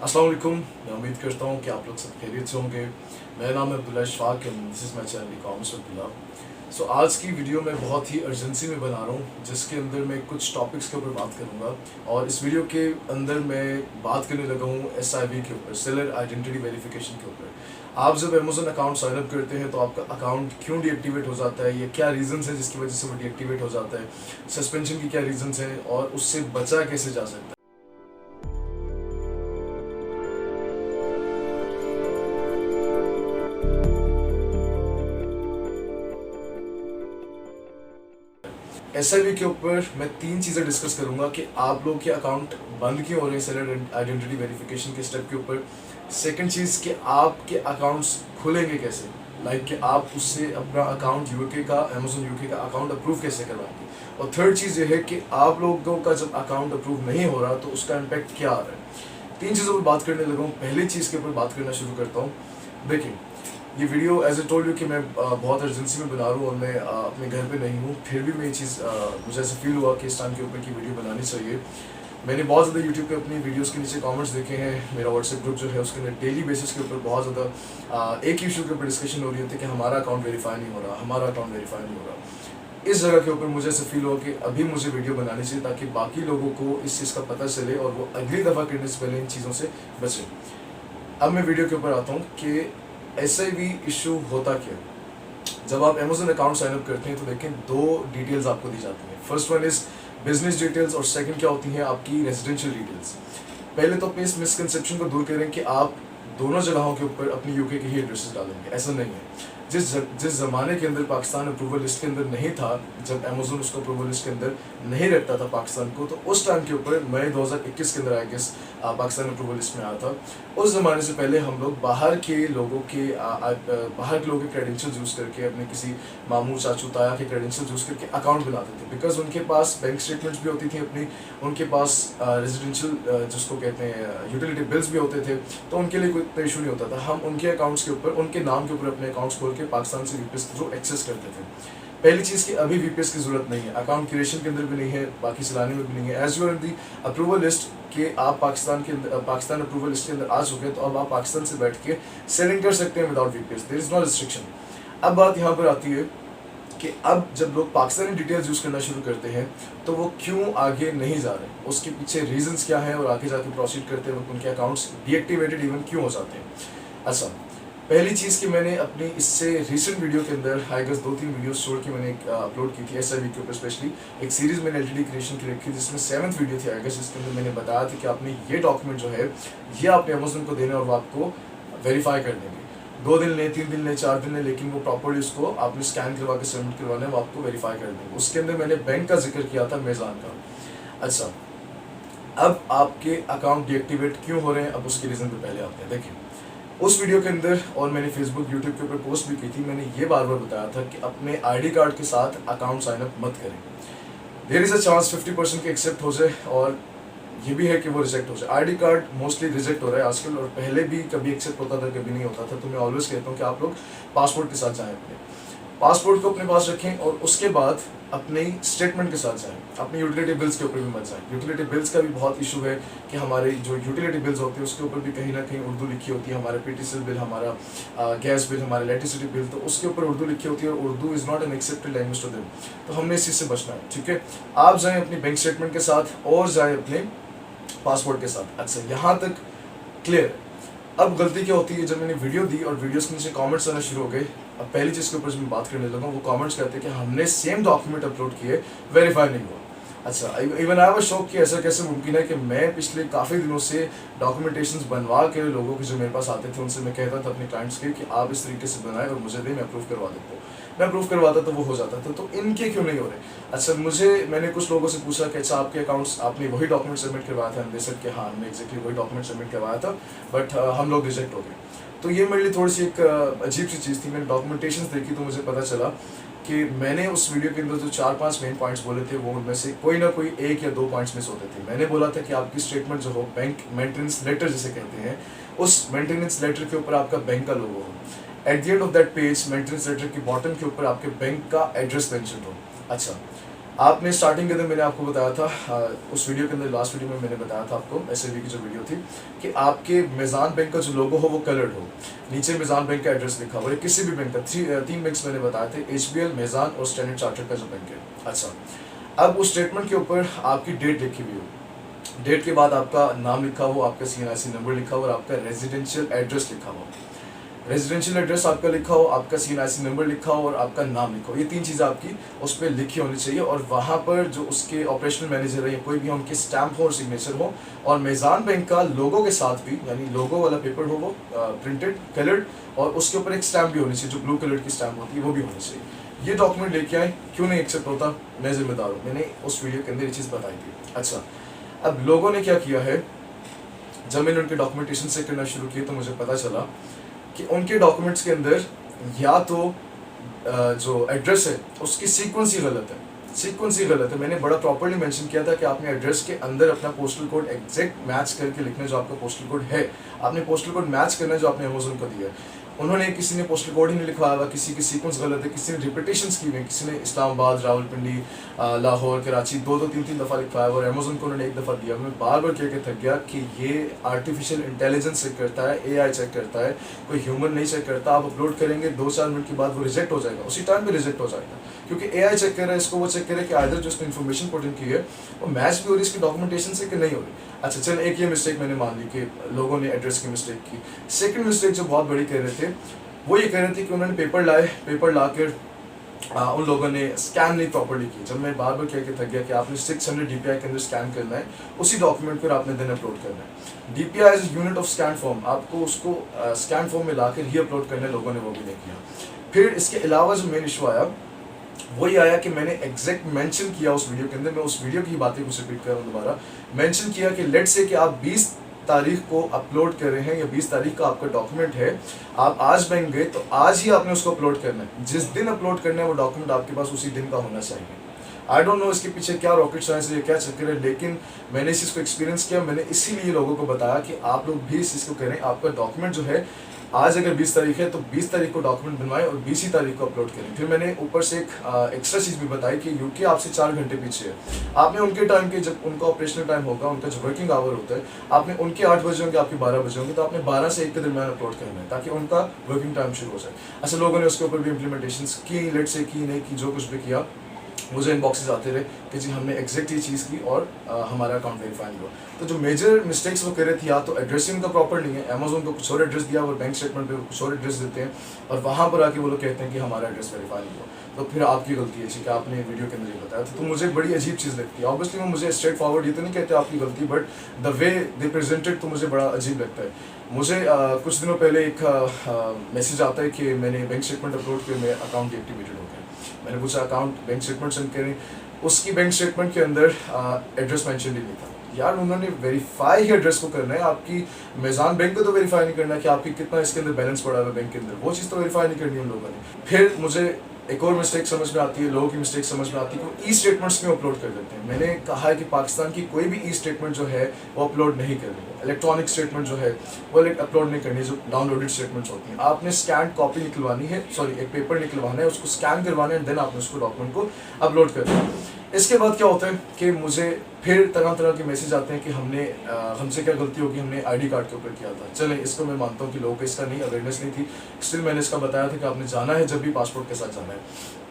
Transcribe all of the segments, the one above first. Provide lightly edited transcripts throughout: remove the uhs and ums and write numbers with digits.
अस्सलाम वालेकुम। मैं उम्मीद करता हूँ कि आप लोग सब खैरियत से होंगे। मेरा नाम है Abdullah Ishfaq and this is my channel commerce Abdullah. So आज की वीडियो मैं बहुत ही अर्जेंसी में बना रहा हूँ, जिसके अंदर मैं कुछ टॉपिक्स के ऊपर बात करूँगा। और इस वीडियो के अंदर मैं बात करने लगा हूँ SIV के ऊपर, सेलर आइडेंटिटी वेरिफिकेशन के ऊपर। आप जब अमेजोन अकाउंट साइन अप करते हैं तो आपका अकाउंट क्यों डीएक्टिवेट हो जाता है, ये क्या रीजंस है जिसकी वजह से वो डीएक्टिवेट हो जाता है, सस्पेंशन की क्या रीजंस हैं और उससे बचा कैसे जा सकता है। SIV के ऊपर मैं 3 चीज़ें डिस्कस करूंगा कि आप लोग के अकाउंट बंद क्यों हो रहे हैं सेलर आइडेंटिटी वेरिफिकेशन के स्टेप के ऊपर। सेकंड चीज़ कि आपके अकाउंट्स खुलेंगे कैसे, लाइक कि आप उससे अपना अकाउंट यूके का, अमेजोन यूके का अकाउंट अप्रूव कैसे करवाएंगे। और थर्ड चीज़ ये है कि आप लोगों का जब अकाउंट अप्रूव नहीं हो रहा तो उसका इम्पैक्ट क्या आ रहा है। 3 चीज़ों पर बात करने लगा हूँ। पहली चीज़ के ऊपर बात करना शुरू करता हूँ। देखिए, ये video as I told you कि मैं बहुत अर्जेंसी में बना रहा हूँ और मैं अपने घर पे नहीं हूँ, फिर भी मैं ये चीज़ मुझे ऐसा फील हुआ कि इस टाइम के ऊपर की वीडियो बनानी चाहिए। मैंने बहुत ज़्यादा यूट्यूब पे अपनी वीडियोस के नीचे कमेंट्स देखे हैं। मेरा व्हाट्सएप ग्रुप जो है उसके अंदर डेली बेसिस के ऊपर बहुत ज़्यादा एक ही इशू के ऊपर डिस्कशन हो रही होती है कि हमारा अकाउंट वेरीफाई नहीं हो रहा, हमारा अकाउंट वेरीफाई नहीं हो रहा। इस जगह के ऊपर मुझे ऐसा फील हुआ कि अभी मुझे वीडियो बनानी चाहिए ताकि बाकी लोगों को इस चीज़ का पता चले और वो अगली दफ़ा करने से पहले इन चीज़ों से बचें। अब मैं वीडियो के ऊपर आता हूँ कि SIV इशू होता क्या है। जब आप अमेजोन अकाउंट साइन अप करते हैं तो देखें 2 डिटेल्स आपको दी जाती हैं। First one is business details और सेकंड क्या होती हैं आपकी रेजिडेंशियल डिटेल्स। पहले तो अपने इस मिसकंसेप्शन को दूर करें कि आप दोनों जगहों के ऊपर अपनी यूके के ही एड्रेसेस डालेंगे, ऐसा नहीं है। जिस ज़माने के अंदर पाकिस्तान अप्रूवल लिस्ट के अंदर नहीं था, जब अमेजोन उसको अप्रूवल लिस्ट के अंदर नहीं रखता था पाकिस्तान को, तो उस टाइम के ऊपर मई 2021 के अंदर I guess Pakistan approval list में आया था। उस ज़माने से पहले हम लोग बाहर के लोगों के क्रेडेंशियल्स यूज़ करके, अपने किसी मामू चाचू ताया के क्रेडेंशियल्स यूज़ करके अकाउंट बनाते थे, बिकॉज उनके पास बैंक स्टेटमेंट्स भी होती थी अपनी, उनके पास रेजिडेंशियल जिसको कहते हैं यूटिलिटी बिल्स भी होते थे, तो उनके लिए कोई इशू नहीं होता था। हम उनके अकाउंट्स के ऊपर, उनके नाम के ऊपर अपने अकाउंट्स खोल के पाकिस्तान से VPS के थ्रू एक्सेस करते थे। पहली चीज़ कि अभी VPS की जरूरत नहीं है, अकाउंट क्रिएशन के अंदर भी नहीं है, बाकी चलाने में भी नहीं है। As you are in the approval list कि आप पाकिस्तान अप्रूवल लिस्ट के अंदर आ चुके हैं, तो अब आप पाकिस्तान से बैठ के सेलिंग कर सकते हैं without VPS, there is no restriction. अब बात यहाँ पर आती है कि अब जब लोग पाकिस्तानी डिटेल्स यूज़ करना शुरू करते हैं तो वो क्यों आगे नहीं जा रहे, उसके पीछे रीजंस क्या हैं और आगे जाके प्रोसीड करते वक्त उनके अकाउंट्स डीएक्टिवेटेड इवन क्यों हो जाते हैं। अच्छा, पहली चीज़ कि मैंने अपनी इससे रिसेंट वीडियो के अंदर हाईगस 2-3 वीडियोस छोड़ के मैंने अपलोड की थी SIV के ऊपर। स्पेशली एक सीरीज़ मैंने LTD क्रिएशन की रखी जिसमें 7th वीडियो थी हाईगस, जिसके अंदर मैंने बताया था कि आपने ये डॉक्यूमेंट जो है ये आपने अमेजोन को देना और वो आपको वेरीफाई कर देंगे। 2 दिन लें, 3 दिन लें, 4 दिन लें, लेकिन वो प्रॉपर्ली उसको आपने स्कैन करवा के सबमिट करवाना है, वो आपको वेरीफाई कर देंगे। उसके अंदर मैंने बैंक का जिक्र किया था, मेज़ान का। अच्छा, अब आपके अकाउंट डीएक्टिवेट क्यों हो रहे हैं, अब उसके रीज़न पे पहले आते हैं। देखिए, उस वीडियो के अंदर और मैंने फेसबुक यूट्यूब के ऊपर पोस्ट भी की थी, मैंने ये बार बार बताया था कि अपने ID कार्ड के साथ अकाउंट साइन अप मत करें। देयर इज़ अ चांस 50% के एक्सेप्ट हो जाए और ये भी है कि वो रिजेक्ट हो जाए। ID कार्ड मोस्टली रिजेक्ट हो रहा है आजकल, और पहले भी कभी एक्सेप्ट होता था कभी नहीं होता था। तो मैं ऑलवेज कहता हूँ कि आप लोग पासपोर्ट के साथ जाएँ, अपने पासपोर्ट को अपने पास रखें और उसके बाद अपने स्टेटमेंट के साथ जाएं। अपने यूटिलिटी बिल्स के ऊपर भी मत जाएं। यूटिलिटी बिल्स का भी बहुत इशू है कि हमारे जो यूटिलिटी बिल्स होते हैं उसके ऊपर भी कहीं ना कहीं उर्दू लिखी होती है। हमारे PTCL बिल, हमारा गैस बिल, हमारे इलेक्ट्रिसिटी बिल, तो उसके ऊपर उर्दू लिखी होती है और Urdu is not an accepted language to them. तो हमने इस चीज़ से बचना है, ठीक है। आप जाएँ अपनी बैंक स्टेटमेंट के साथ और जाएँ अपने पासपोर्ट के साथ। अच्छा, यहाँ तक क्लियर। अब गलती क्या होती है, जब मैंने वीडियो दी और वीडियोस के नीचे कमेंट्स आना शुरू हो गए, अब पहली चीज़ के ऊपर जब मैं बात करने लगा वो कमेंट्स कहते हैं कि हमने सेम डॉक्यूमेंट अपलोड किए, वेरीफाई नहीं हुआ। अच्छा, इवन आई वाज शॉक कि ऐसा कैसे मुमकिन है कि मैं पिछले काफ़ी दिनों से डॉक्यूमेंटेशंस बनवा के लोगों के जो मेरे पास आते थे उनसे मैं कहता था अपने क्लाइंट्स के कि आप इस तरीके से बनाएं और मुझे दें, मैं अप्रूव करवा देता हूँ। मैं अप्रूव करवाता तो वो हो जाता था, तो इनके क्यों नहीं हो रहे। अच्छा, मैंने कुछ लोगों से पूछा कि अच्छा आपके अकाउंट्स, आपने वही डॉक्यूमेंट सबमिट करवाया था, दे सेड कि हाँ हमने एक्जैक्टली वही डॉक्यूमेंट सबमिट करवाया था, बट हम लोग रिजेक्ट हो गए। तो ये मेरे लिए थोड़ी सी एक अजीब सी चीज़ थी। मैंने डॉक्यूमेंटेशन देखी तो मुझे पता चला कि मैंने उस वीडियो के अंदर जो 4-5 मेन पॉइंट्स बोले थे वो उनमें से कोई ना कोई 1 या 2 पॉइंट्स मिस होते थे। मैंने बोला था कि आपकी स्टेटमेंट जो हो, बैंक मेंटेनेंस लेटर जिसे कहते हैं, उस मेंटेनेंस लेटर के ऊपर आपका बैंक का लोगो हो। At the end of that page maintenance letter के बॉटम के ऊपर आपके बैंक का एड्रेस मेंशन हो। अच्छा, आपने स्टार्टिंग के अंदर मैंने आपको बताया था, उस वीडियो के अंदर लास्ट वीडियो में मैंने बताया था आपको एसएलवी की जो वीडियो थी कि आपके मेज़ान बैंक का जो लोगो हो वो कलर्ड हो, नीचे मेज़ान बैंक का एड्रेस लिखा हो, किसी भी बैंक का, तीन बैंक्स मैंने बताए थे, एचबीएल, मेज़ान और स्टैंडर्ड चार्टर्ड का जो बैंक है। अच्छा, अब उस स्टेटमेंट के ऊपर आपकी डेट लिखी हुई हो, डेट के बाद आपका नाम लिखा हो, आपका सीएनआईसी नंबर लिखा हो और आपका रेजिडेंशियल एड्रेस लिखा हो, रेजिडेंशियल एड्रेस आपका लिखा हो, आपका सीएनआईसी नंबर लिखा हो और आपका नाम लिखा हो। ये तीन चीज़ें आपकी उस पर लिखी होनी चाहिए और वहाँ पर जो उसके ऑपरेशनल मैनेजर है या कोई भी उनके स्टैम्प हो और सिग्नेचर हो और मेज़ान बैंक का लोगो के साथ भी, यानी लोगो वाला पेपर हो वो प्रिंटेड कलर्ड और उसके ऊपर एक स्टैम्प भी होनी चाहिए, जो ब्लू कलर की स्टैम्प होती है वो भी होनी चाहिए। ये डॉक्यूमेंट लेके आए, क्यों नहीं एक्सेप्ट होता, मैं जिम्मेदार हूँ, मैंने उस वीडियो के अंदर ये चीज़ बताई थी। अच्छा, अब लोगों ने क्या किया है, जब मैंने उनके डॉक्यूमेंटेशन से करना शुरू किया तो मुझे पता चला कि उनके डॉक्यूमेंट्स के अंदर या तो जो एड्रेस है उसकी सीक्वेंस ही गलत है, सीक्वेंस ही गलत है। मैंने बड़ा प्रॉपर्ली मेंशन किया था कि आपने एड्रेस के अंदर अपना पोस्टल कोड एग्जैक्ट मैच करके लिखना, जो आपका पोस्टल कोड है आपने पोस्टल कोड मैच करना है जो आपने अमेजोन को दिया है। उन्होंने, किसी ने पोस्टल कोड ही नहीं लिखवाया हुआ, किसी की सीक्वेंस गलत है, किसी ने रिपीटेशंस की हुई, किसी ने इस्लामाबाद, रावलपिंडी, लाहौर, कराची दो तीन दफ़ा लिखवाया और अमेजोन को उन्होंने एक दफ़ा दिया। मैं बार बार कह के थक गया कि ये आर्टिफिशियल इंटेलिजेंस चेक करता है, एआई चेक करता है, कोई ह्यूमन नहीं चेक करता। आप अपलोड करेंगे 2-4 मिनट के बाद वो रिजेक्ट हो जाएगा, उसी टाइम पे रिजेक्ट हो जाएगा, क्योंकि एआई चेक कर रहा है इसको, वो चेक कर रहा है कि आइदर जो उसने इन्फॉर्मेशन पुट इन की है वो मैच भी हो रही है इसकी डॉक्यूमेंटेशन से कि नहीं हो रही। अच्छा चल, एक ये मिस्टेक मैंने मान ली कि लोगों ने एड्रेस की मिस्टेक की। सेकंड मिस्टेक जो बहुत बड़ी कह रहे थे वो ये कह रहे थे कि उन्होंने पेपर ला कर उन लोगों ने स्कैन नहीं प्रॉपर्ली की। जब मैं बार बार कह के थक गया कि आपने 600 DPI के अंदर स्कैन करना है, उसी डॉक्यूमेंट पर आपने दिन अपलोड करना है। DPI is unit of scan form, आपको उसको स्कैन फॉर्म में ला कर ही अपलोड करना है, लोगों ने वो भी नहीं किया। फिर इसके अलावा जो मेन इशू आया वही आया कि मैंने एग्जैक्ट मेंशन किया उस वीडियो के अंदर, मैं उस वीडियो की बातें कुछ रिपीट कर रहा हूँ दोबारा, मेंशन किया कि लेट से कि आप 20 तारीख को अपलोड कर रहे हैं या 20 तारीख का आपका डॉक्यूमेंट है, आप आज बैंक गए तो आज ही आपने उसको अपलोड करना है, जिस दिन अपलोड करना है वो डॉक्यूमेंट आपके पास उसी दिन का होना चाहिए। आई डोंट नो इसके पीछे क्या रॉकेट साइंस है, क्या चक्कर है, लेकिन मैंने इस चीज़ को एक्सपीरियंस किया। मैंने इसीलिए लोगों को बताया कि आप लोग भी इस चीज़ को करें, आपका डॉक्यूमेंट जो है आज अगर 20 तारीख है तो 20 तारीख को डॉक्यूमेंट बनवाएं और 20 ही तारीख को अपलोड करें। फिर मैंने ऊपर से एक एक्स्ट्रा चीज़ भी बताई कि यूके आपसे 4 घंटे पीछे है, आपने उनके टाइम के, जब उनका ऑपरेशनल टाइम होगा, उनका जो वर्किंग आवर होता है, आपने उनके 8 बजे होंगे, आपके 12 बजे होंगे, तो आपने 12 से 1 के दरमियान अपलोड करना है ताकि उनका वर्किंग टाइम शुरू हो जाए। अच्छा, लोगों ने उसके ऊपर भी इम्प्लीमेंटेशन की, लेट से की, नहीं की, जो कुछ भी किया, मुझे इनबॉक्सेस आते रहे कि जी हमने एग्जैक्ट ये चीज़ की और हमारा अकाउंट वेरीफाई नहीं हुआ। तो जो मेजर मिस्टेक्स वो कर रहे थे, या तो एड्रेसिंग का प्रॉपर नहीं है, अमेजोन को कुछ और एड्रेस दिया और बैंक स्टेटमेंट पे कुछ और एड्रेस देते हैं और वहाँ पर आके वो लोग कहते हैं कि हमारा एड्रेस वेरीफाई नहीं हुआ। तो फिर आपकी गलती है कि आपने वीडियो के अंदर ये बताया था। तो मुझे बड़ी अजीब चीज़ लगती है। ऑब्वियसली वो मुझे स्ट्रेट फॉरवर्ड ये तो नहीं कहते आपकी गलती, but the way they presented तो मुझे बड़ा अजीब लगता है। मुझे कुछ दिनों पहले एक मैसेज आता है कि मैंने बैंक स्टेटमेंट अपलोड किया, मेरा अकाउंट डीएक्टिवेटेड हो गया। मैंने पूछा अकाउंट बैंक स्टेटमेंट सेंड करें, उसकी बैंक स्टेटमेंट के अंदर एड्रेस मेंशन ही नहीं था। यार उन्होंने वेरीफाई ही एड्रेस को करना है, आपकी मेज़ान बैंक को तो वेरीफाई नहीं करना है कि आपकी कितना इसके अंदर बैलेंस पड़ा है बैंक के अंदर, वो चीज़ तो वेरीफाई नहीं करनी उन लोगों ने। फिर मुझे एक और मिस्टेक समझ में आती है, लोगों की मिस्टेक समझ में आती है कि वो ई स्टेटमेंट्स क्यों अपलोड कर देते हैं। मैंने कहा है कि पाकिस्तान की कोई भी ई स्टेटमेंट जो है वो अपलोड नहीं करनी है, इलेक्ट्रॉनिक स्टेटमेंट जो है वो अपलोड नहीं करनी है, जो डाउनलोडेड स्टेटमेंट्स होती हैं। आपने स्कैन कॉपी निकलवानी है, सॉरी एक पेपर निकलवाना है, उसको स्कैन करवाना है, देन आपने उसको डॉक्यूमेंट को अपलोड करना है। इसके बाद क्या होता है कि मुझे फिर तरह तरह के मैसेज आते हैं कि हमसे क्या गलती होगी, हमने आईडी कार्ड के ऊपर किया था। चलें, इसको मैं मानता हूँ कि लोगों को इसका नहीं अवेयरनेस नहीं थी, स्टिल मैंने इसका बताया था कि आपने जाना है जब भी पासपोर्ट के साथ जाना है।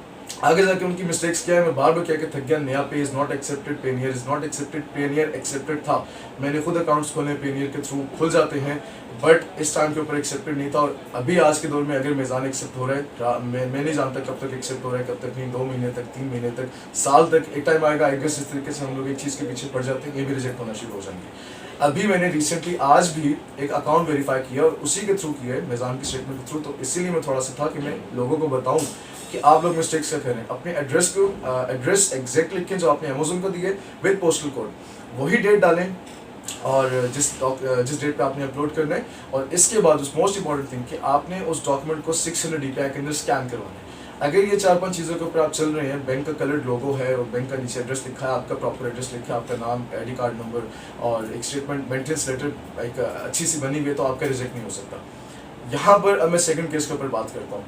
आगे जाके उनकी मिस्टेक्स क्या है, मैं बार बार क्या थक गया, नया पे is not accepted, Payeer is not accepted, Payeer accepted था। मैंने खुद अकाउंट्स खोले, पेनियर के थ्रू खुल जाते हैं, बट इस टाइम के ऊपर एक्सेप्टेड नहीं था। और अभी आज के दौर में अगर मेज़ान एक्सेप्ट हो रहा है, मैं नहीं जानता कब तक एक्सेप्ट हो रहा है, कब तक नहीं, 2 महीने तक, 3 महीने तक, साल तक, एक टाइम आएगा आई गेस इस तरीके से हम लोग एक चीज़ के पीछे पड़ जाते हैं, ये भी रिजेक्ट होना शुरू हो जाएंगे। अभी मैंने रिसेंटली आज भी एक अकाउंट वेरीफाई किया और उसी के थ्रू किया है, मेज़ान की स्टेटमेंट के थ्रू। तो इसीलिए मैं थोड़ा सा था कि मैं लोगों को बताऊं कि आप लोग मिस्टेक्स क्या करें, अपने एड्रेस को एड्रेस एग्जैक्ट लिखें जो आपने अमेजोन को दिए विद पोस्टल कोड, वही डेट डालें और जिस डेट पे आपने अपलोड करना है। और इसके बाद उस मोस्ट इंपॉर्टेंट थिंग कि आपने उस डॉक्यूमेंट को 600 DPI के अंदर स्कैन करवाना है। अगर ये 4-5 चीज़ों के ऊपर आप चल रहे हैं, बैंक का कलर्ड लोगो है और बैंक का नीचे एड्रेस लिखा है, आपका प्रॉपर एड्रेस लिखा है, आपका नाम, आईडी कार्ड नंबर और एक स्टेटमेंट मेंटेनेंस लेटर एक अच्छी सी बनी हुई है, तो आपका रिजेक्ट नहीं हो सकता। यहाँ पर अब मैं सेकंड केस के ऊपर बात करता हूँ।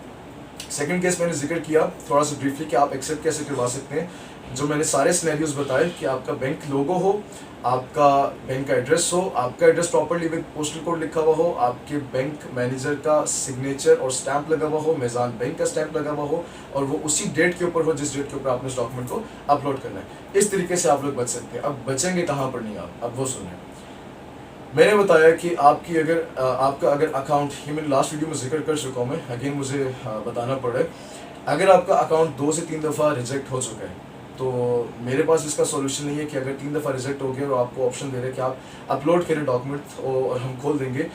सेकंड केस मैंने जिक्र किया थोड़ा सा ब्रीफली कि आप एक्सेप्ट कैसे करवा सकते हैं। जो मैंने सारे सिनेरियोज बताए कि आपका बैंक लोगो हो, आपका बैंक का एड्रेस हो, आपका address properly with postal code लिखा हुआ हो, आपके बैंक मैनेजर का सिग्नेचर और स्टैंप लगा हुआ हो, मेज़ान बैंक का स्टैंप लगा हुआ हो, और वो उसी डेट के ऊपर हो जिस डेट के ऊपर आपने उस डॉक्यूमेंट को अपलोड करना है। इस तरीके से आप लोग बच सकते हैं। अब बचेंगे कहाँ पर नहीं आप, अब वो सुनिए। मैंने बताया कि आपकी आपका अगर अकाउंट, ये मैंने लास्ट वीडियो में जिक्र कर चुका हूँ मैं, अगेन मुझे बताना पड़ा है, अगर आपका अकाउंट 2 से 3 दफ़ा रिजेक्ट हो चुका है तो मेरे पास इसका सॉल्यूशन नहीं है कि अगर 3 दफ़ा रिजेक्ट हो गया और आपको ऑप्शन दे रहे हैं कि आप अपलोड करें डॉक्यूमेंट और हम खोल देंगे।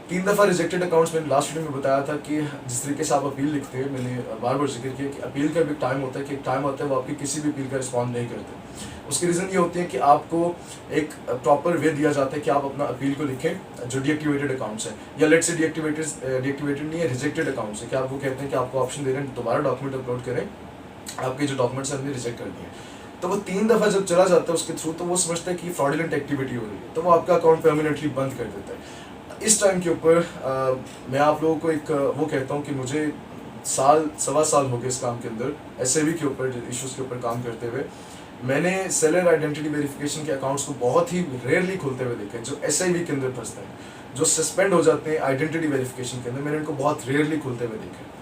3 दफ़ा रिजेक्टेड अकाउंट्स मैंने लास्ट वीडियो में बताया था कि जिस तरीके से आप अपील लिखते हैं, मैंने बार बार जिक्र किया कि अपील का भी टाइम होता है, कि एक टाइम आता है वो आपकी किसी भी अपील का रिस्पॉन्ड नहीं करते। उसकी रीज़न ये होती है कि आपको एक प्रॉपर वे दिया जाता है कि आप अपना अपील को लिखें जो डीएक्टिवेटेड अकाउंट्स हैं, या लेट से डीएक्टिवेटेड नहीं है, रिजेक्टेड अकाउंट्स है, कि आपको कहते हैं कि आपको ऑप्शन दे रहे हैं दोबारा डॉक्यूमेंट अपलोड करें, आपके जो डॉक्यूमेंट्स हैं हमने रिजेक्ट कर दिए। तो वो 3 दफ़ा जब चला जाता है उसके थ्रू, तो वो समझता है कि फ्रॉडुलेंट एक्टिविटी हो रही है, तो वो आपका अकाउंट परमानेंटली बंद कर देता है। इस टाइम के ऊपर मैं आप लोगों को एक वो कहता हूँ कि मुझे साल सवा साल हो गए इस काम के अंदर, एसएवी के ऊपर इश्यूज़ के ऊपर काम करते हुए। मैंने सेलर आइडेंटिटी वेरिफिकेशन के अकाउंट्स को बहुत ही रेयरली खुलते हुए देखा है, जो एसआईवी के अंदर फंसते हैं, जो सस्पेंड हो जाते हैं आइडेंटिटी वेरिफिकेशन के अंदर, मैंने इनको बहुत रेयरली खुलते हुए देखा है।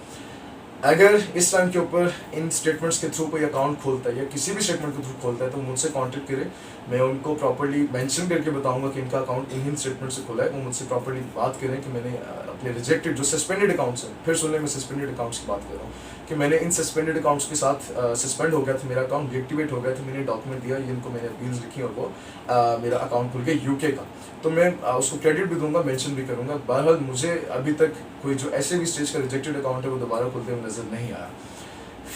अगर इस टाइम के ऊपर इन स्टेटमेंट्स के थ्रू कोई अकाउंट खोलता है या किसी भी स्टेटमेंट के थ्रू खोलता है तो मुझसे कांटेक्ट करें, मैं उनको प्रॉपर्ली मेंशन करके बताऊंगा कि इनका अकाउंट इन स्टेटमेंट से खुला है। वो मुझसे प्रॉपर्ली बात करें कि मैंने अपने रिजेक्टेड जो सस्पेंडेड अकाउंट्स हैं, फिर सुन लें मैं सस्पेंडेड अकाउंट्स की बात कर रहा हूँ, कि मैंने इन सस्पेंडेड अकाउंट्स के साथ सस्पेंड हो गया था, मेरा अकाउंट डीएक्टिवेट हो गया था, मैंने डॉक्यूमेंट दिया, इनको मैंने अपील्स लिखी और वो मेरा अकाउंट खुल गया यूके का, तो मैं उसको क्रेडिट भी दूंगा, मेंशन भी करूंगा। बहरहाल मुझे अभी तक कोई जो ऐसे भी स्टेज का रिजेक्टेड अकाउंट है वो दोबारा खुलते हुए नजर नहीं आया।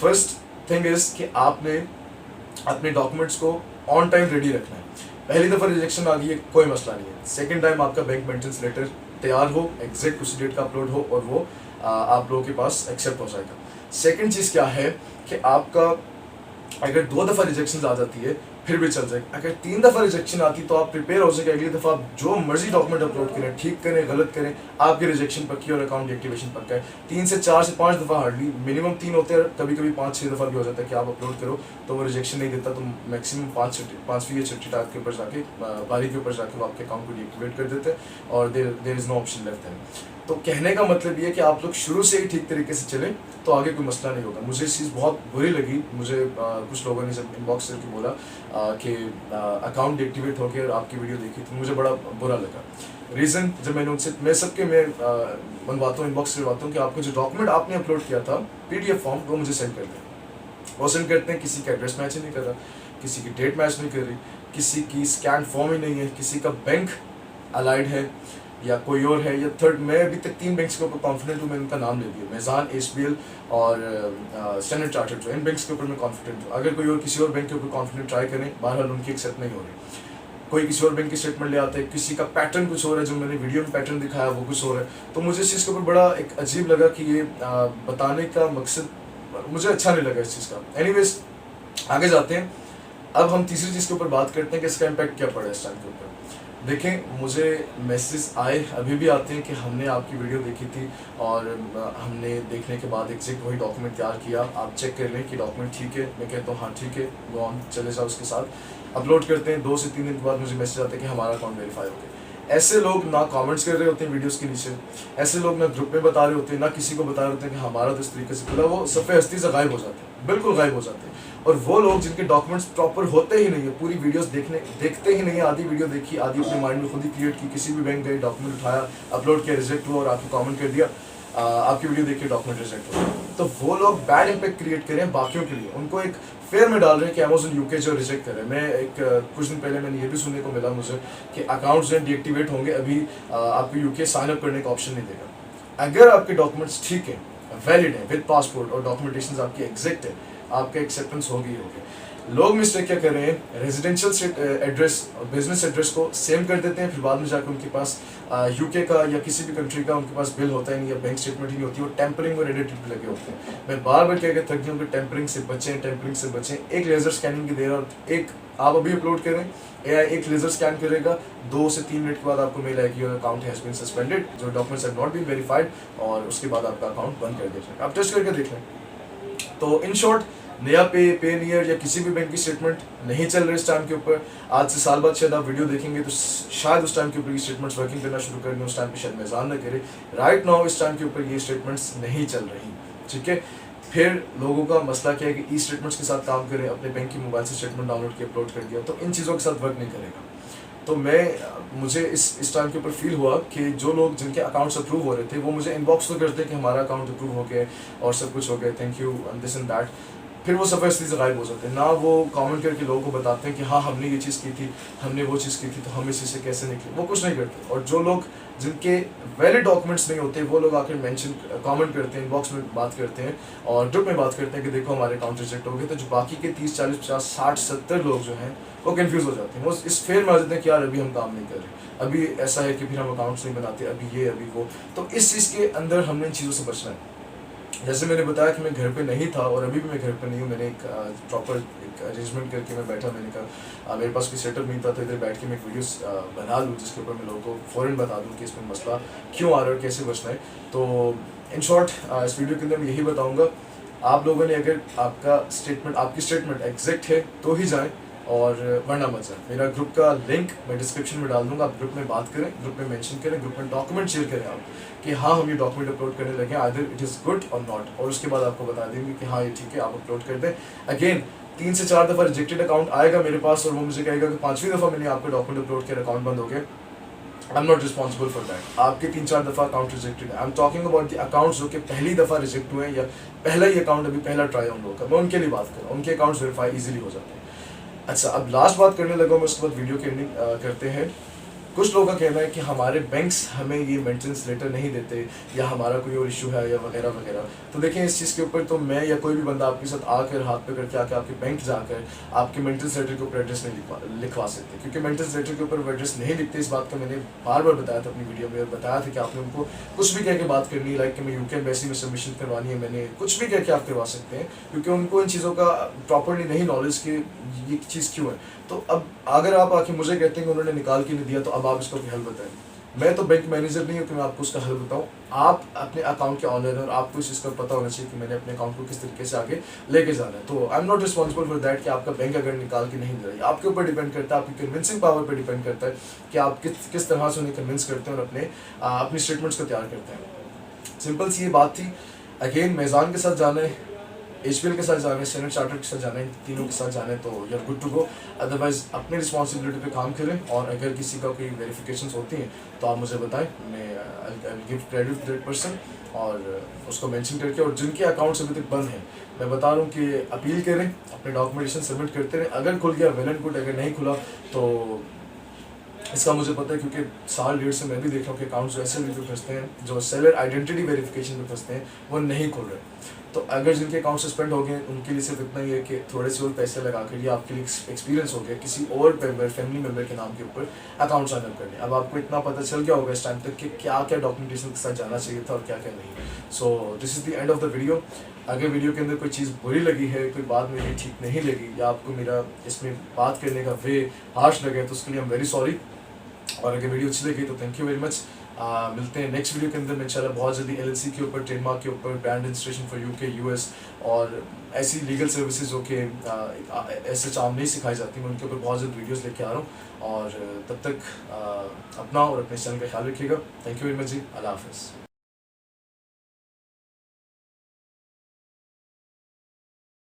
फर्स्ट थिंग इज कि आपने अपने डॉक्यूमेंट्स को ऑन टाइम रेडी रखना है। पहली दफ़ा रिजेक्शन आ गई है, कोई मसला नहीं है, सेकंड टाइम आपका बैंक मेंटेनेंस लेटर तैयार हो, एग्जैक्ट उसी डेट का अपलोड हो और वो आप लोगों के पास एक्सेप्ट हो जाएगा। सेकंड चीज़ क्या है कि आपका अगर 2 दफ़ा रिजेक्शन आ जाती है फिर भी चल जाएगी, अगर 3 दफ़ा रिजेक्शन आती तो आप प्रिपेयर हो सके, अगली दफ़ा आप जो मर्जी डॉक्यूमेंट अपलोड करें, ठीक करें गलत करें, आपकी रिजेक्शन पक्की और अकाउंट एक्टिवेशन पक्का है। 3 से 4 से 5 दफ़ा हार्डली, मिनिमम 3 होते हैं, कभी कभी 5-6 दफ़ा भी हो जाता है कि आप अपलोड करो तो वो रिजेक्शन नहीं देता, तो मैक्सिमम 5वीं या छठी टास्क के ऊपर जाके, बारी के ऊपर जाके वो आपके अकाउंट को डीएक्टिवेट कर देते हैं और there is no option left है। तो कहने का मतलब ये है कि आप लोग शुरू से ही ठीक तरीके से चलें तो आगे कोई मसला नहीं होगा। मुझे इस चीज़ बहुत बुरी लगी, मुझे कुछ लोगों ने जब इनबॉक्स करके बोला कि अकाउंट डिएक्टिवेट हो गया, आपकी वीडियो देखी तो मुझे बड़ा बुरा लगा। रीज़न जब मैंने उनसे, मैं सबके मैं मनवाता हूँ, इनबॉक्स करवाता हूँ कि आपको जो डॉक्यूमेंट आपने अपलोड किया था पीडीएफ फॉर्म, वो मुझे सेंड कर दें। वो सेंड करते हैं, किसी का एड्रेस मैच नहीं कर रहा, किसी की डेट मैच नहीं कर रही, किसी की स्कैन फॉर्म ही नहीं है, किसी का बैंक अलाइड है या कोई और है या थर्ड। मैं अभी तक 3 बैंक्स के ऊपर कॉन्फिडेंट हूँ, मैं इनका नाम ले दिया, मेज़ान, एसबीएल और स्टैंडर्ड चार्टर्ड, जो इन बैंक्स के ऊपर मैं कॉन्फिडेंट हूँ। अगर कोई और किसी और बैंक के ऊपर कॉन्फिडेंट ट्राई करें, बहरहाल उनकी एक्सेप्ट नहीं हो रही। कोई किसी और बैंक की स्टेटमेंट ले आते हैं, किसी का पैटर्न कुछ और है, जो मैंने वीडियो में पैटर्न दिखाया वो कुछ और है। तो मुझे इस चीज़ के ऊपर बड़ा एक अजीब लगा कि ये बताने का मकसद मुझे अच्छा नहीं लगा इस चीज़ का। एनीवेज आगे जाते हैं। अब हम तीसरी चीज़ के ऊपर बात करते हैं कि इसका इम्पैक्ट क्या पड़ा इस टाइम के ऊपर। देखें, मुझे मैसेज आए, अभी भी आते हैं कि हमने आपकी वीडियो देखी थी और हमने देखने के बाद एग्जैक्ट वही डॉक्यूमेंट तैयार किया, आप चेक कर लें कि डॉक्यूमेंट ठीक है। मैं कहता हूँ हाँ ठीक है, गो ऑन, चले जाओ उसके साथ। अपलोड करते हैं, 2 से 3 दिन के बाद मुझे मैसेज आता है कि हमारा अकाउंट वेरीफाई हो गया। ऐसे लोग ना कमेंट्स कर रहे होते हैं वीडियोस के नीचे, ऐसे लोग ना ग्रुप में बता रहे होते हैं, ना किसी को बता रहे होते हैं कि हमारा तो इस तरीके से खुला, वो सफ़े हस्ती से गायब हो जाते हैं, बिल्कुल गायब हो जाते हैं। और वो लोग जिनके डॉक्यूमेंट्स प्रॉपर होते ही नहीं है, पूरी वीडियोस देखते ही नहीं है, आधी वीडियो देखी, आधी अपने माइंड में खुद ही क्रिएट की, किसी भी बैंक गए, डॉक्यूमेंट उठाया, अपलोड किया, रिजेक्ट हुआ और आपको कमेंट कर दिया आपकी वीडियो देख के डॉक्यूमेंट रिजेक्ट हो। तो वो लोग बैड इम्पैक्ट क्रिएट करें बाकियों के लिए, उनको एक फेयर में डाल रहे हैं कि अमेज़न यूके जो रिजेक्ट करे। मैं कुछ दिन पहले मैंने ये भी सुनने को मिला मुझे कि अकाउंट्स जो डीएक्टिवेट होंगे, अभी आपको यूके साइन अप करने का ऑप्शन नहीं देगा। अगर आपके डॉक्यूमेंट्स ठीक है, वैलिड है, विद पासपोर्ट और डॉक्यूमेंटेशन आपकी एग्जैक्ट है, आपका एक्सेप्टेंस होगी होगी। लोग मिस्टेक क्या कर रहे हैं, रेजिडेंशियल एड्रेस और बिजनेस एड्रेस को सेम कर देते हैं, फिर बाद में जाकर उनके पास यूके का या किसी भी कंट्री का उनके पास बिल होता है नहीं या बैंक स्टेटमेंट ही नहीं होती, वो टेम्परिंग और एडिटिव लगे होते हैं। मैं बार बार कह के थक गया हूँ कि टेम्परिंग से बचें, टेम्परिंग से बचें। एक लेज़र स्कैनिंग की देर और एक आप अभी अपलोड करें, एआई एक लेज़र स्कैन करेगा, 2 से 3 मिनट के बाद आपको मेल आएगी, your account has been suspended, जो documents have not been verified, और उसके बाद आपका अकाउंट बंद कर दिया जाएगा। आप टेस्ट करके देख लें। तो इन शॉर्ट, नया पे नियर या किसी भी बैंक की स्टेटमेंट नहीं चल रही इस टाइम के ऊपर। आज से साल बाद शायद आप वीडियो देखेंगे तो शायद उस टाइम के ऊपर ये स्टेटमेंट्स वर्किंग करना शुरू कर दें, उस टाइम पे शायद मेज़ान न करे। राइट नाउ इस टाइम के ऊपर ये स्टेटमेंट्स नहीं चल रही, ठीक है। फिर लोगों का मसला क्या है कि ई स्टेटमेंट्स के साथ काम करें, अपने बैंक की मोबाइल से स्टेटमेंट डाउनलोड की अपलोड कर दिया, तो इन चीज़ों के साथ वर्क नहीं करेगा। तो मुझे इस टाइम के ऊपर फील हुआ कि जो लोग जिनके अकाउंट्स अप्रूव हो रहे थे वो मुझे इनबॉक्स तो करते हैं कि हमारा अकाउंट अप्रूव हो गया और सब कुछ हो गया, thank you and this and that. फिर वो सफ़र से गायब हो जाते हैं, ना वो कमेंट करके लोगों को बताते हैं कि हाँ हमने ये चीज़ की थी, हमने वो चीज़ की थी, तो हम इसी से कैसे निकले, वो कुछ नहीं करते। और जो लोग जिनके वैलिड डॉक्यूमेंट्स नहीं होते वो लोग आकर मेंशन कमेंट करते हैं, इनबॉक्स में बात करते हैं और ग्रुप में बात करते हैं कि देखो हमारे अकाउंट रिजेक्ट हो गए। तो जो बाकी के 30, 40, 50, 60, 70 लोग जो हैं वो कंफ्यूज हो जाते हैं, वो इस फेयर में आ जाते हैं कि यार अभी हम काम नहीं कर रहे, अभी ऐसा है कि फिर हम अकाउंट्स नहीं बनाते, अभी ये अभी वो। तो इस चीज़ के अंदर हमने इन चीज़ों से बचना है। जैसे मैंने बताया कि मैं घर पे नहीं था और अभी भी मैं घर पे नहीं हूँ, मैंने एक प्रॉपर एक अरेंजमेंट करके मैं बैठा, मैंने कहा मेरे पास कोई सेटअप नहीं था तो इधर बैठ के मैं एक वीडियोस बना लूँ जिसके ऊपर मैं लोगों को फ़ौरन बता दूँ कि इसमें मसला क्यों आ रहा है और कैसे बचना है। तो इन शॉर्ट इस वीडियो के अंदर मैं यही बताऊँगा, आप लोगों ने अगर आपकी स्टेटमेंट एग्जैक्ट है तो ही जाएँ और वरना मत जाए। मेरा ग्रुप का लिंक मैं डिस्क्रिप्शन में डाल दूंगा, आप ग्रुप में बात करें, ग्रुप में मेंशन करें, ग्रुप में डॉक्यूमेंट शेयर करें आप कि हाँ हम ये डॉक्यूमेंट अपलोड करने लगे, आइदर इट इज़ गुड और नॉट, और उसके बाद आपको बता देंगे कि हाँ ये ठीक है, आप अपलोड कर दें। अगेन 3 से 4 दफ़ा रिजेक्टेड अकाउंट आएगा मेरे पास और वो मुझे कहेगा कि 5वीं दफ़ा मैंने आपको डॉक्यूमेंट अपलोड किया, अकाउंट बंद हो गया। I am not responsible for that. आपके 3-4 दफ़ा अकाउंट रिजेक्टेड है, I am talking about the accounts जो कि पहली दफ़ा रिजेक्ट हुए हैं या पहला ही अकाउंट अभी पहला ट्राई उन लोगों का, मैं उनके लिए बात कर रहा हूँ, उनके अकाउंट्स वेरीफाई ईजिली हो जाते हैं। अच्छा, अब लास्ट बात करने लगा मैं, उसके बाद वीडियो की एंडिंग करते हैं। कुछ लोगों का कहना है कि हमारे बैंक्स हमें ये मेंटेनेंस लेटर नहीं देते या हमारा कोई और इशू है या वगैरह वगैरह। तो देखें इस चीज़ के ऊपर तो मैं या कोई भी बंदा आपके साथ आकर हाथ पे करके आकर आपके बैंक जाकर आपके मेंटेनेंस लेटर के ऊपर एड्रेस नहीं लिखवा सकते, क्योंकि मेंटेनेंस लेटर के ऊपर वो एड्रेस नहीं लिखते। इस बात का मैंने बार बार बताया था अपनी वीडियो में, और बताया था कि आपने उनको कुछ भी कह के बात करनी है, लाइक कि मैं यूके एम्बेसी में सबमिशन करवानी है, मैंने कुछ भी कह के आप करवा सकते हैं, क्योंकि उनको इन चीज़ों का प्रॉपरली नहीं नॉलेज कि ये चीज़ क्यों है। तो अब अगर आप आके मुझे कहते हैं कि उन्होंने निकाल के नहीं दिया, तो अब आप इसका कोई हल बताएं। मैं तो बैंक मैनेजर नहीं हूँ कि मैं आपको उसका हल बताऊँ, आप अपने अकाउंट के ऑनर हैं और आपको इस चीज़ का पता होना चाहिए कि मैंने अपने अकाउंट को किस तरीके से आगे लेके जाना है। तो I am not responsible for that कि आपका बैंक अगर निकाल के नहीं दे रहा है, आपके ऊपर डिपेंड करता है, आपकी कन्विंसिंग पावर पर डिपेंड करता है कि आप किस तरह से उन्हें कन्विंस करते हैं और अपनी स्टेटमेंट्स को तैयार करते हैं। सिंपल सी ये बात थी। अगेन मेज़ान के साथ जाना है, HPL के साथ जाना है, स्टैंडर्ड चार्टर्ड के साथ जाना है, तीनों के साथ जाना है, तो you are good to go. Otherwise अपनी रिस्पॉन्सिबिलिटी पे काम करें, और अगर किसी का कोई वेरिफिकेशंस होती हैं तो आप मुझे बताएं, मैं I give credit to that person और उसको मेंशन करके। और जिनके अकाउंट्स अभी तक बंद हैं, मैं बता रहा हूँ कि अपील करें, अपने डॉक्यूमेंटेशन सबमिट करते रहें। अगर खुल गया वेल एंड गुड, अगर नहीं खुला तो इसका मुझे पता है, क्योंकि साल डेढ़ से मैं भी देख रहा हूँ कि अकाउंट्स ऐसे भी फंसते हैं जो सेलर आइडेंटिटी वेरिफिकेशन में फंसते हैं, वो नहीं खुल रहे। तो अगर जिनके अकाउंट सस्पेंड हो गए उनके लिए सिर्फ इतना ही है कि थोड़े से और पैसे लगा कर, ये आपके लिए एक्सपीरियंस हो गया किसी और फैमिली मेम्बर के नाम के ऊपर अकाउंट साइन अप करने। अब आपको इतना पता चल गया होगा इस टाइम तक कि क्या क्या डॉक्यूमेंटेशन के साथ जाना चाहिए था और क्या क्या नहीं। So this is the end of the video. अगर वीडियो के अंदर कोई चीज़ बुरी लगी है, कोई बात मेरी ठीक नहीं लगी, या आपको मेरा इसमें बात करने का वे हार्श लगे, तो उसके लिए आई एम वेरी सॉरी। और अगर वीडियो अच्छी लगी तो थैंक यू वेरी मच। मिलते हैं नेक्स्ट वीडियो के अंदर में इंशाल्लाह। बहुत जल्दी LLC के ऊपर, ट्रेडमार्क के ऊपर, brand registration for UK US और ऐसी लीगल सर्विसेज जो कि ऐसे आम नहीं सिखाई जाती, मैं उनके ऊपर बहुत जल्द वीडियोस लेके आ रहा हूँ। और तब तक अपना और अपने चैनल का ख्याल रखिएगा। थैंक यू वेरी मच जी, अल्लाह हाफिज़।